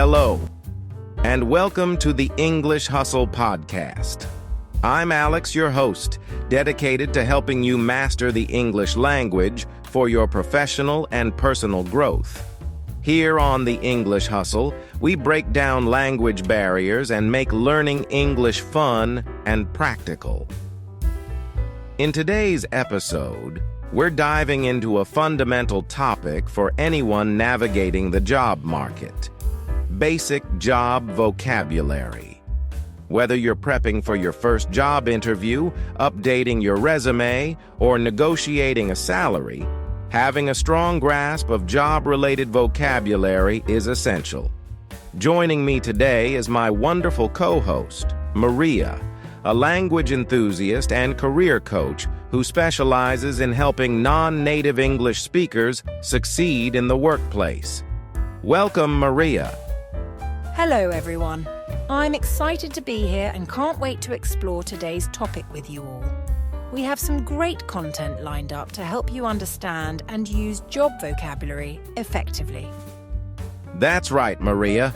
Hello, and welcome to the English Hustle podcast. I'm Alex, your host, dedicated to helping you master the English language for your professional and personal growth. Here on the English Hustle, we break down language barriers and make learning English fun and practical. In today's episode, we're diving into a fundamental topic for anyone navigating the job market: basic job vocabulary. Whether you're prepping for your first job interview, updating your resume, or negotiating a salary, having a strong grasp of job-related vocabulary is essential. Joining me today is my wonderful co-host, Maria, a language enthusiast and career coach who specializes in helping non-native English speakers succeed in the workplace. Welcome, Maria. Hello, everyone. I'm excited to be here and can't wait to explore today's topic with you all. We have some great content lined up to help you understand and use job vocabulary effectively. That's right, Maria.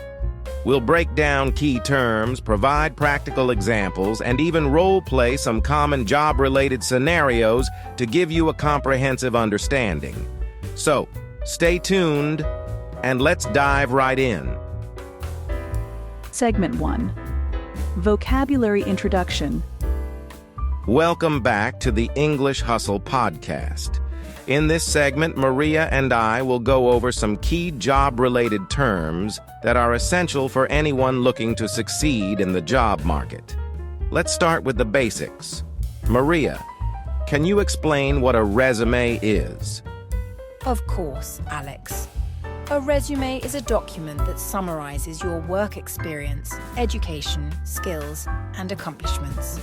We'll break down key terms, provide practical examples, and even role-play some common job-related scenarios to give you a comprehensive understanding. So, stay tuned, and let's dive right in. Segment 1. Vocabulary Introduction. Welcome back to the English Hustle podcast. In this segment, Maria and I will go over some key job-related terms that are essential for anyone looking to succeed in the job market. Let's start with the basics. Maria, can you explain what a resume is? Of course, Alex. A resume is a document that summarizes your work experience, education, skills, and accomplishments.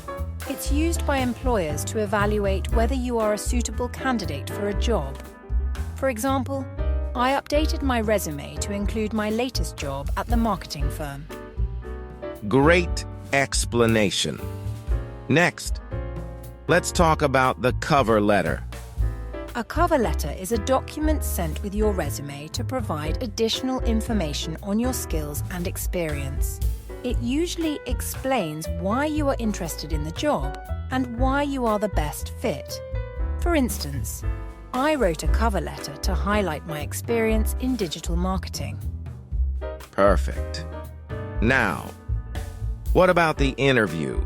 It's used by employers to evaluate whether you are a suitable candidate for a job. For example, I updated my resume to include my latest job at the marketing firm. Great explanation. Next, let's talk about the cover letter. A cover letter is a document sent with your resume to provide additional information on your skills and experience. It usually explains why you are interested in the job and why you are the best fit. For instance, I wrote a cover letter to highlight my experience in digital marketing. Perfect. Now, what about the interview?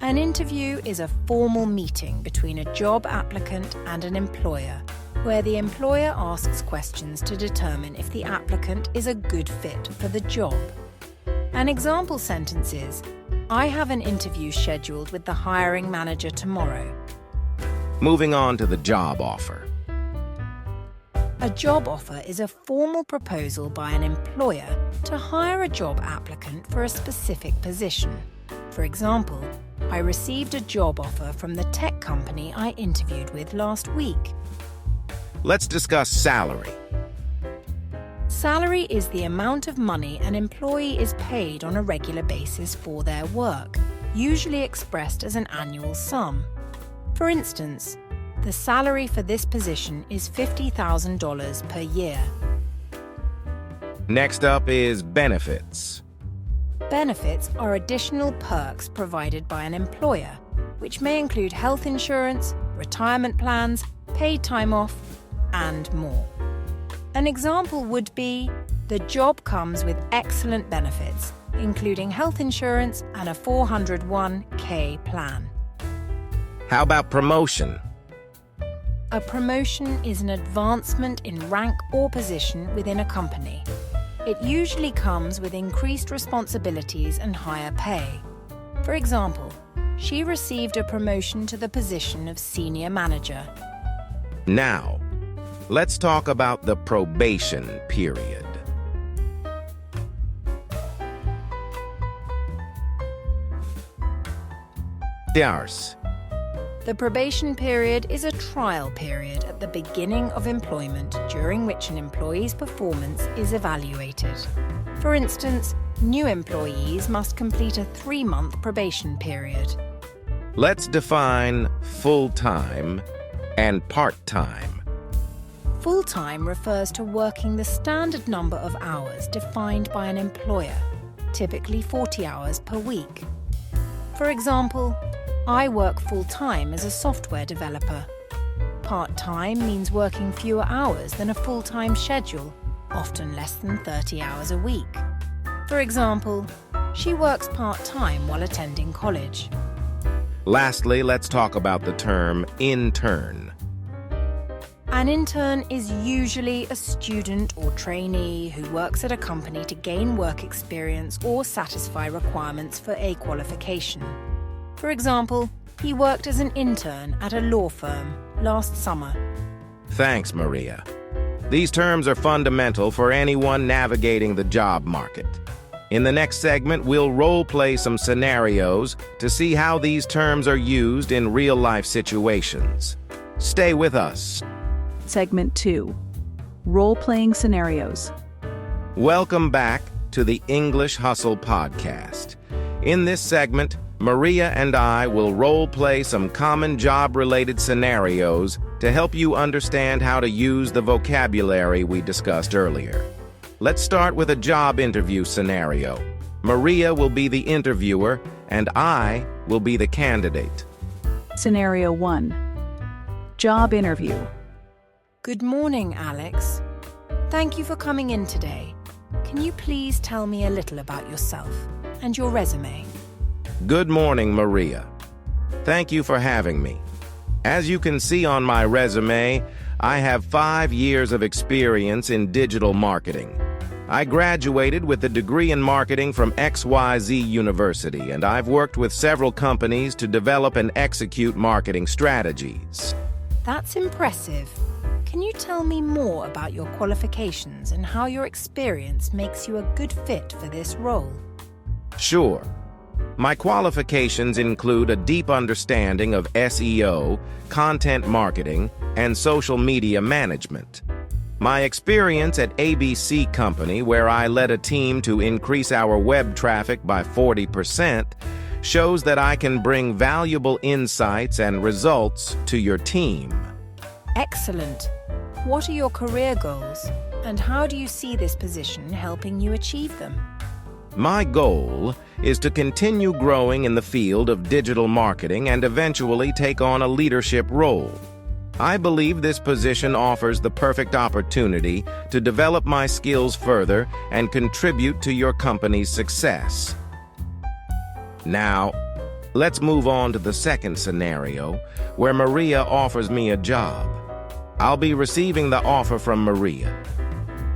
An interview is a formal meeting between a job applicant and an employer, where the employer asks questions to determine if the applicant is a good fit for the job. An example sentence is, I have an interview scheduled with the hiring manager tomorrow. Moving on to the job offer. A job offer is a formal proposal by an employer to hire a job applicant for a specific position. For example, I received a job offer from the tech company I interviewed with last week. Let's discuss salary. Salary is the amount of money an employee is paid on a regular basis for their work, usually expressed as an annual sum. For instance, the salary for this position is $50,000 per year. Next up is benefits. Benefits are additional perks provided by an employer, which may include health insurance, retirement plans, paid time off, and more. An example would be, the job comes with excellent benefits, including health insurance and a 401k plan. How about promotion? A promotion is an advancement in rank or position within a company. It usually comes with increased responsibilities and higher pay. For example, she received a promotion to the position of senior manager. Now, let's talk about the probation period. Dars. The probation period is a trial period at the beginning of employment during which an employee's performance is evaluated. For instance, new employees must complete a 3-month probation period. Let's define full-time and part-time. Full-time refers to working the standard number of hours defined by an employer, typically 40 hours per week. For example, I work full-time as a software developer. Part-time means working fewer hours than a full-time schedule, often less than 30 hours a week. For example, she works part-time while attending college. Lastly, let's talk about the term intern. An intern is usually a student or trainee who works at a company to gain work experience or satisfy requirements for a qualification. For example, he worked as an intern at a law firm last summer. Thanks, Maria. These terms are fundamental for anyone navigating the job market. In the next segment, we'll role-play some scenarios to see how these terms are used in real-life situations. Stay with us. Segment 2. Role-playing scenarios. Welcome back to the English Hustle podcast. In this segment, Maria and I will role-play some common job-related scenarios to help you understand how to use the vocabulary we discussed earlier. Let's start with a job interview scenario. Maria will be the interviewer, and I will be the candidate. Scenario 1. Job interview. Good morning, Alex. Thank you for coming in today. Can you please tell me a little about yourself and your resume? Good morning, Maria. Thank you for having me. As you can see on my resume, I have 5 years of experience in digital marketing. I graduated with a degree in marketing from XYZ University, and I've worked with several companies to develop and execute marketing strategies. That's impressive. Can you tell me more about your qualifications and how your experience makes you a good fit for this role? Sure. My qualifications include a deep understanding of SEO, content marketing, and social media management. My experience at ABC Company, where I led a team to increase our web traffic by 40%, shows that I can bring valuable insights and results to your team. Excellent. What are your career goals, and how do you see this position helping you achieve them? My goal is to continue growing in the field of digital marketing and eventually take on a leadership role. I believe this position offers the perfect opportunity to develop my skills further and contribute to your company's success. Now, let's move on to the second scenario, where Maria offers me a job. I'll be receiving the offer from Maria.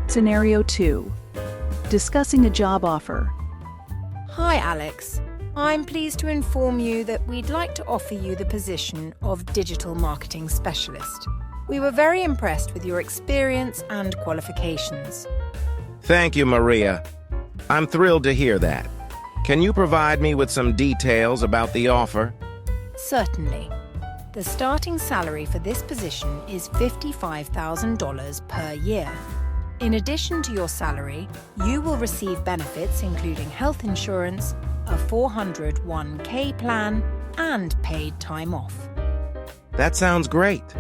Scenario 2. Discussing a job offer. Hi, Alex. I'm pleased to inform you that we'd like to offer you the position of Digital Marketing Specialist. We were very impressed with your experience and qualifications. Thank you, Maria. I'm thrilled to hear that. Can you provide me with some details about the offer? Certainly. The starting salary for this position is $55,000 per year. In addition to your salary, you will receive benefits including health insurance, a 401k plan, and paid time off. That sounds great.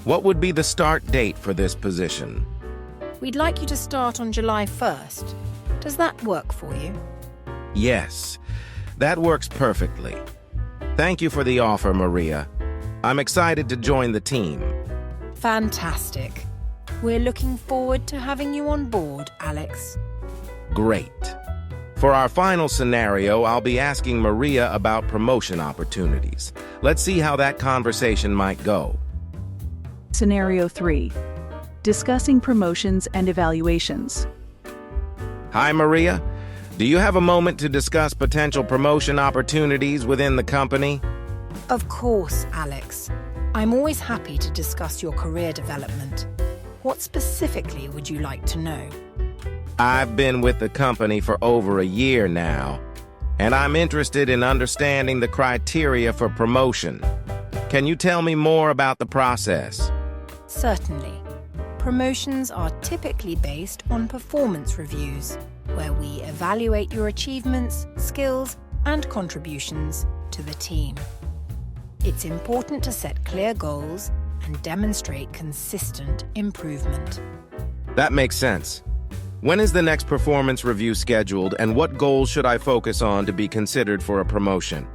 What would be the start date for this position? We'd like you to start on July 1st. Does that work for you? Yes, that works perfectly. Thank you for the offer, Maria. I'm excited to join the team. Fantastic. We're looking forward to having you on board, Alex. Great. For our final scenario, I'll be asking Maria about promotion opportunities. Let's see how that conversation might go. Scenario 3. Discussing promotions and evaluations. Hi, Maria. Do you have a moment to discuss potential promotion opportunities within the company? Of course, Alex. I'm always happy to discuss your career development. What specifically would you like to know? I've been with the company for over a year now, and I'm interested in understanding the criteria for promotion. Can you tell me more about the process? Certainly. Promotions are typically based on performance reviews, where we evaluate your achievements, skills, and contributions to the team. It's important to set clear goals and demonstrate consistent improvement. That makes sense. When is the next performance review scheduled, and what goals should I focus on to be considered for a promotion?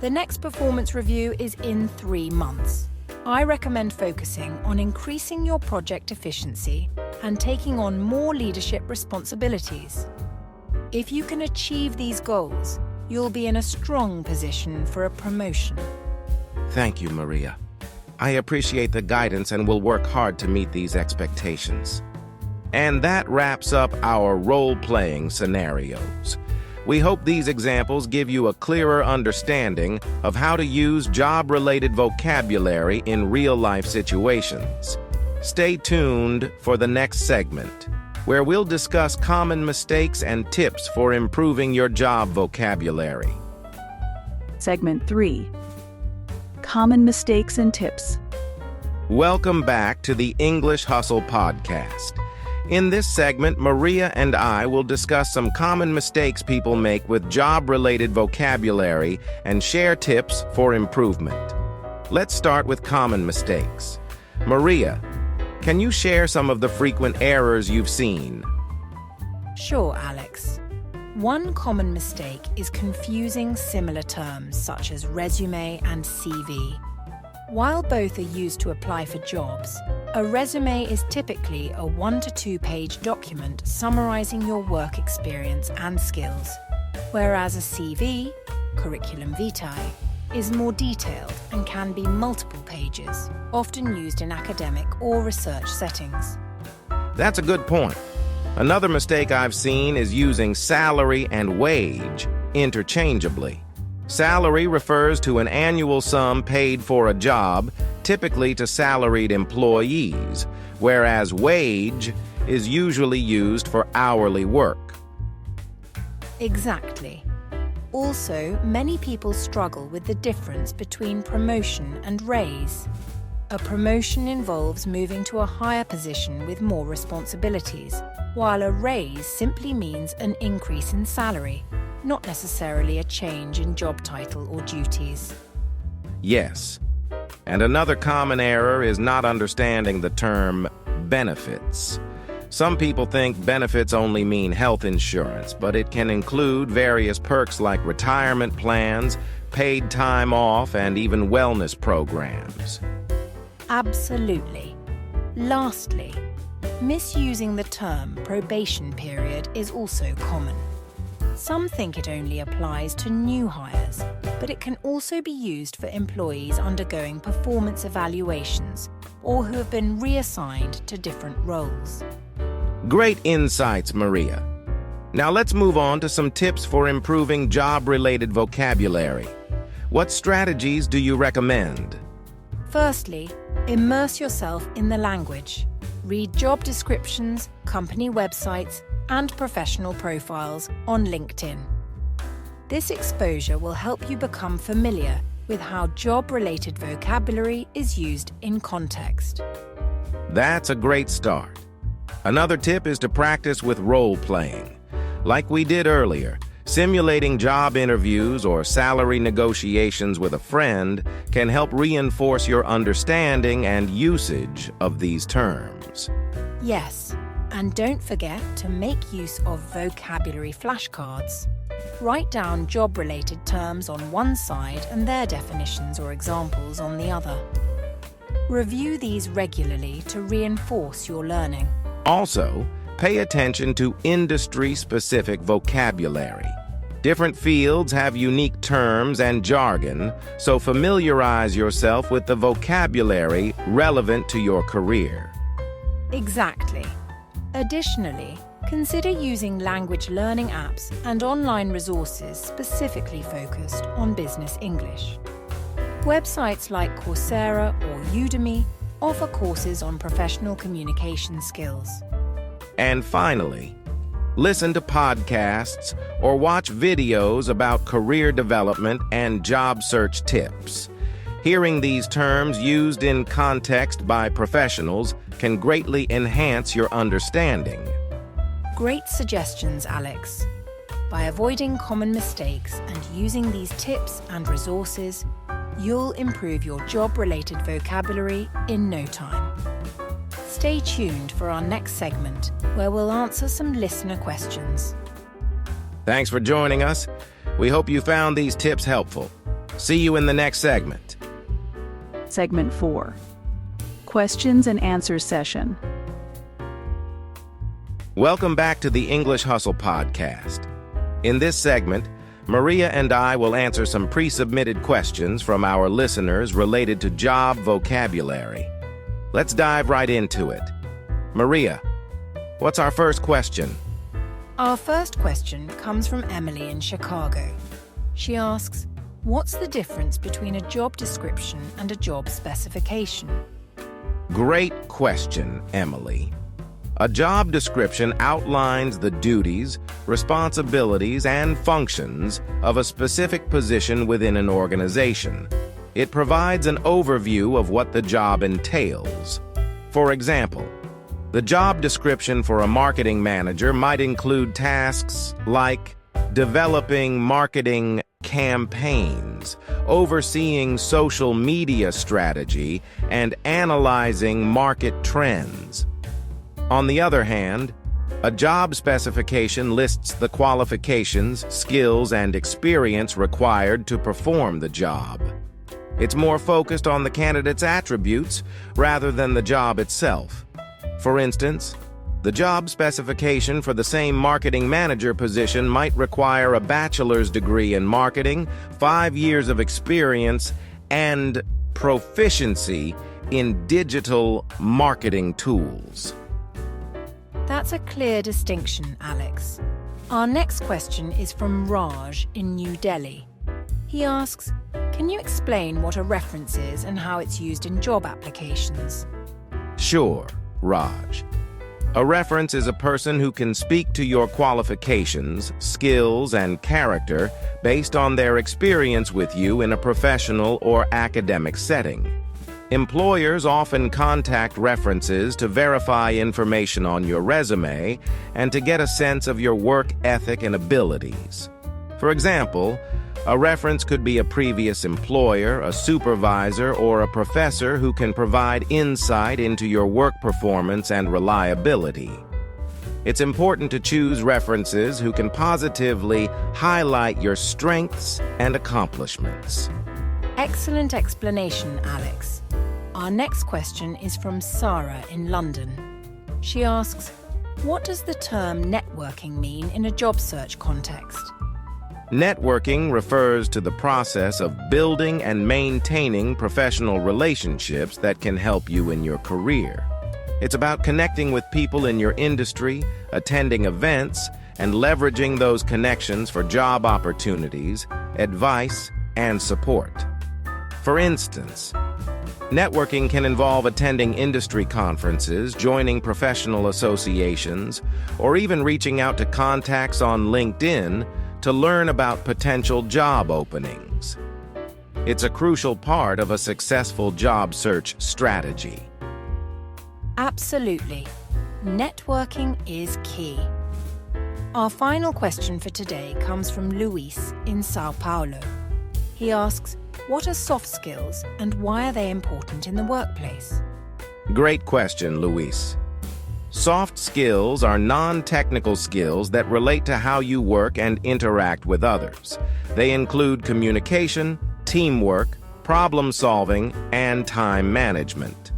The next performance review is in 3 months. I recommend focusing on increasing your project efficiency and taking on more leadership responsibilities. If you can achieve these goals, you'll be in a strong position for a promotion. Thank you, Maria. I appreciate the guidance and will work hard to meet these expectations. And that wraps up our role-playing scenarios. We hope these examples give you a clearer understanding of how to use job-related vocabulary in real-life situations. Stay tuned for the next segment, where we'll discuss common mistakes and tips for improving your job vocabulary. Segment 3. Common mistakes and tips. Welcome back to the English Hustle podcast. In this segment, Maria and I will discuss some common mistakes people make with job-related vocabulary and share tips for improvement. Let's start with common mistakes. Maria, can you share some of the frequent errors you've seen? Sure, Alex. One common mistake is confusing similar terms such as resume and CV. While both are used to apply for jobs, a resume is typically a 1 to 2 page document summarizing your work experience and skills, whereas a CV, curriculum vitae, is more detailed and can be multiple pages, often used in academic or research settings. That's a good point. Another mistake I've seen is using salary and wage interchangeably. Salary refers to an annual sum paid for a job, typically to salaried employees, whereas wage is usually used for hourly work. Exactly. Also, many people struggle with the difference between promotion and raise. A promotion involves moving to a higher position with more responsibilities, while a raise simply means an increase in salary, not necessarily a change in job title or duties. Yes. And another common error is not understanding the term benefits. Some people think benefits only mean health insurance, but it can include various perks like retirement plans, paid time off, and even wellness programs. Absolutely. Lastly, misusing the term probation period is also common. Some think it only applies to new hires, but it can also be used for employees undergoing performance evaluations or who have been reassigned to different roles. Great insights, Maria. Now let's move on to some tips for improving job-related vocabulary. What strategies do you recommend? Firstly, immerse yourself in the language. Read job descriptions, company websites, and professional profiles on LinkedIn. This exposure will help you become familiar with how job-related vocabulary is used in context. That's a great start. Another tip is to practice with role-playing. Like we did earlier, simulating job interviews or salary negotiations with a friend can help reinforce your understanding and usage of these terms. Yes, and don't forget to make use of vocabulary flashcards. Write down job-related terms on one side and their definitions or examples on the other. Review these regularly to reinforce your learning. Also, pay attention to industry-specific vocabulary. Different fields have unique terms and jargon, so familiarize yourself with the vocabulary relevant to your career. Exactly. Additionally, consider using language learning apps and online resources specifically focused on business English. Websites like Coursera or Udemy offer courses on professional communication skills. And finally, listen to podcasts or watch videos about career development and job search tips. Hearing these terms used in context by professionals can greatly enhance your understanding. Great suggestions, Alex. By avoiding common mistakes and using these tips and resources, you'll improve your job-related vocabulary in no time. Stay tuned for our next segment, where we'll answer some listener questions. Thanks for joining us. We hope you found these tips helpful. See you in the next segment. Segment 4. Questions and Answers session. Welcome back to the English Hustle podcast. In this segment, Maria and I will answer some pre-submitted questions from our listeners related to job vocabulary. Let's dive right into it. Maria, what's our first question? Our first question comes from Emily in Chicago. She asks, what's the difference between a job description and a job specification? Great question, Emily. A job description outlines the duties, responsibilities, and functions of a specific position within an organization. It provides an overview of what the job entails. For example, the job description for a marketing manager might include tasks like developing marketing campaigns, overseeing social media strategy, and analyzing market trends. On the other hand, a job specification lists the qualifications, skills, and experience required to perform the job. It's more focused on the candidate's attributes rather than the job itself. For instance, the job specification for the same marketing manager position might require a bachelor's degree in marketing, 5 years of experience, and proficiency in digital marketing tools. That's a clear distinction, Alex. Our next question is from Raj in New Delhi. He asks, can you explain what a reference is and how it's used in job applications? Sure, Raj. A reference is a person who can speak to your qualifications, skills, and character based on their experience with you in a professional or academic setting. Employers often contact references to verify information on your resume and to get a sense of your work ethic and abilities. For example, a reference could be a previous employer, a supervisor, or a professor who can provide insight into your work performance and reliability. It's important to choose references who can positively highlight your strengths and accomplishments. Excellent explanation, Alex. Our next question is from Sarah in London. She asks, what does the term networking mean in a job search context? Networking refers to the process of building and maintaining professional relationships that can help you in your career. It's about connecting with people in your industry, attending events, and leveraging those connections for job opportunities, advice, and support. For instance, networking can involve attending industry conferences, joining professional associations, or even reaching out to contacts on LinkedIn to learn about potential job openings. It's a crucial part of a successful job search strategy. Absolutely. Networking is key. Our final question for today comes from Luis in Sao Paulo. He asks, what are soft skills and why are they important in the workplace? Great question, Luis. Soft skills are non-technical skills that relate to how you work and interact with others. They include communication, teamwork, problem-solving, and time management.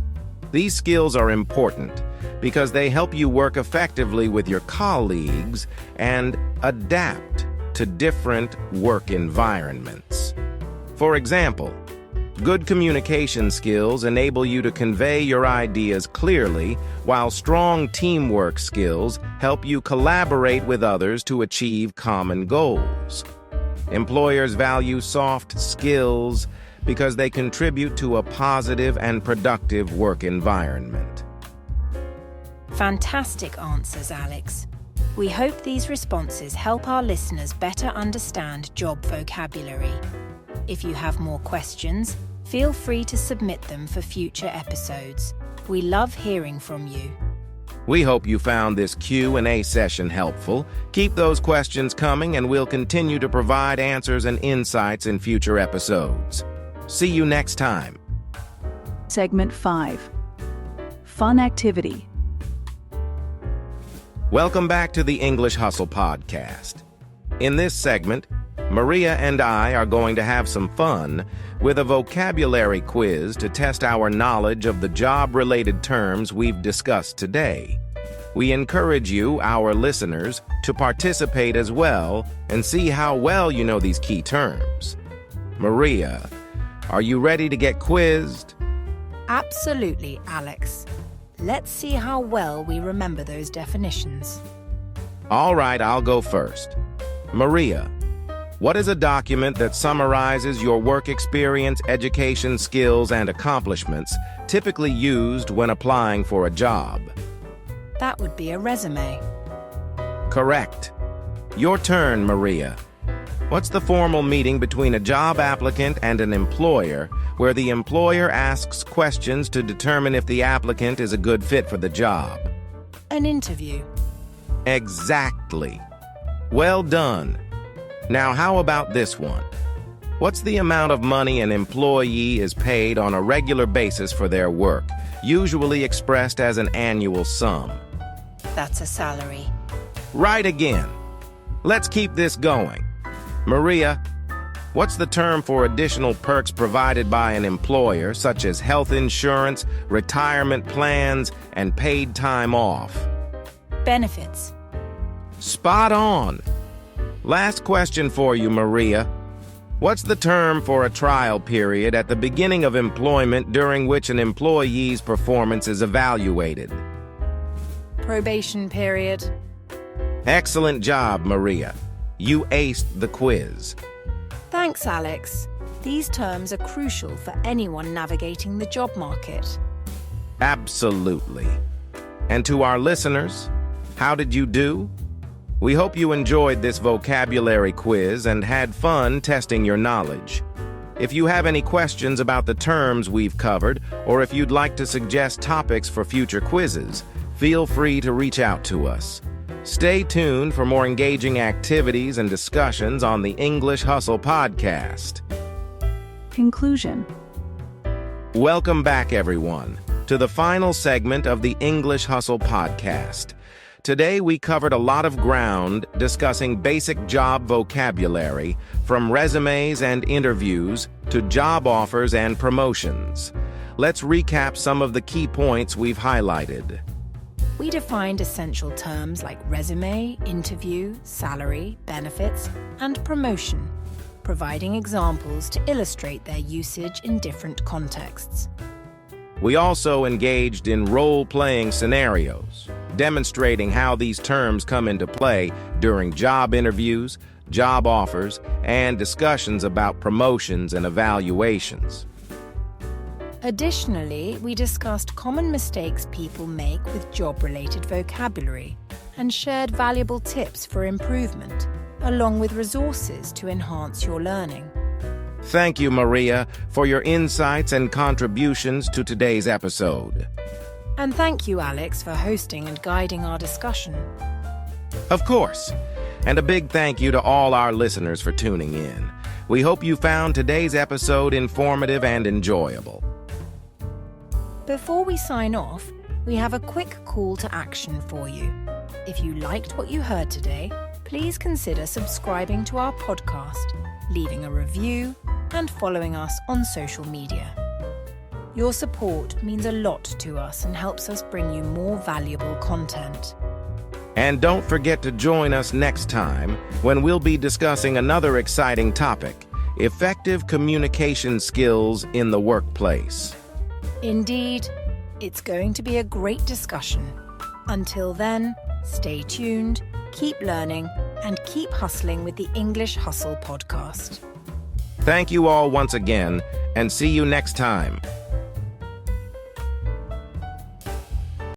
These skills are important because they help you work effectively with your colleagues and adapt to different work environments. For example, good communication skills enable you to convey your ideas clearly, while strong teamwork skills help you collaborate with others to achieve common goals. Employers value soft skills because they contribute to a positive and productive work environment. Fantastic answers, Alex. We hope these responses help our listeners better understand job vocabulary. If you have more questions, feel free to submit them for future episodes. We love hearing from you. We hope you found this Q&A session helpful. Keep those questions coming and we'll continue to provide answers and insights in future episodes. See you next time. Segment 5. Fun activity. Welcome back to the English Hustle Podcast. In this segment, Maria and I are going to have some fun with a vocabulary quiz to test our knowledge of the job-related terms we've discussed today. We encourage you, our listeners, to participate as well and see how well you know these key terms. Maria, are you ready to get quizzed? Absolutely, Alex. Let's see how well we remember those definitions. All right, I'll go first. Maria, what is a document that summarizes your work experience, education, skills, and accomplishments typically used when applying for a job? That would be a resume. Correct. Your turn, Maria. What's the formal meeting between a job applicant and an employer where the employer asks questions to determine if the applicant is a good fit for the job? An interview. Exactly. Well done. Now, how about this one? What's the amount of money an employee is paid on a regular basis for their work, usually expressed as an annual sum? That's a salary. Right again. Let's keep this going. Maria, what's the term for additional perks provided by an employer, such as health insurance, retirement plans, and paid time off? Benefits. Spot on. Last question for you, Maria. What's the term for a trial period at the beginning of employment during which an employee's performance is evaluated? Probation period. Excellent job, Maria. You aced the quiz. Thanks, Alex. These terms are crucial for anyone navigating the job market. Absolutely. And to our listeners, how did you do? We hope you enjoyed this vocabulary quiz and had fun testing your knowledge. If you have any questions about the terms we've covered, or if you'd like to suggest topics for future quizzes, feel free to reach out to us. Stay tuned for more engaging activities and discussions on the English Hustle Podcast. Conclusion. Welcome back, everyone, to the final segment of the English Hustle Podcast. Today, we covered a lot of ground discussing basic job vocabulary, from resumes and interviews to job offers and promotions. Let's recap some of the key points we've highlighted. We defined essential terms like resume, interview, salary, benefits, and promotion, providing examples to illustrate their usage in different contexts. We also engaged in role-playing scenarios, demonstrating how these terms come into play during job interviews, job offers, and discussions about promotions and evaluations. Additionally, we discussed common mistakes people make with job-related vocabulary and shared valuable tips for improvement, along with resources to enhance your learning. Thank you, Maria, for your insights and contributions to today's episode. And thank you, Alex, for hosting and guiding our discussion. Of course. And a big thank you to all our listeners for tuning in. We hope you found today's episode informative and enjoyable. Before we sign off, we have a quick call to action for you. If you liked what you heard today, please consider subscribing to our podcast, leaving a review, and following us on social media. Your support means a lot to us and helps us bring you more valuable content. And don't forget to join us next time when we'll be discussing another exciting topic: effective communication skills in the workplace. Indeed, it's going to be a great discussion. Until then, stay tuned, keep learning, and keep hustling with the English Hustle podcast. Thank you all once again, and see you next time.